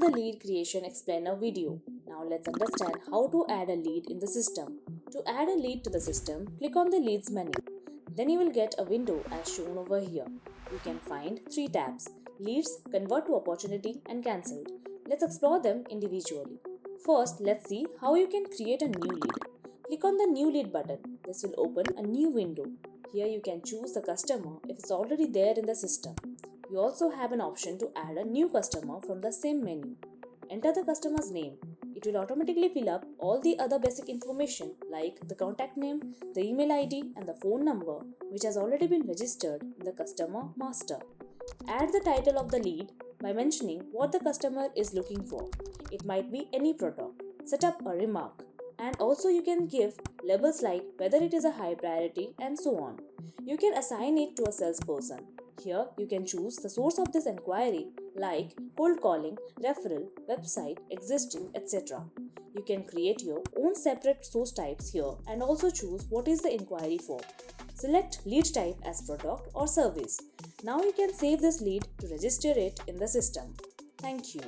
the lead creation explainer video. Now let's understand how to add a lead in the system. To add a lead to the system, click on the leads menu. Then you will get a window as shown over here. You can find 3 tabs: leads, convert to opportunity, and cancelled. Let's explore them individually. First, let's see how you can create a new lead. Click on the new lead button. This will open a new window. Here you can choose the customer if it's already there in the system. You also have an option to add a new customer from the same menu. Enter the customer's name. It will automatically fill up all the other basic information like the contact name, the email ID, and the phone number, which has already been registered in the customer master. Add the title of the lead by mentioning what the customer is looking for. It might be any product. Set up a remark. And also you can give labels like whether it is a high priority and so on. You can assign it to a salesperson. Here you can choose the source of this inquiry like cold calling, referral, website, existing, etc. You can create your own separate source types here and also choose what is the inquiry for. Select lead type as product or service. Now you can save this lead to register it in the system. Thank you.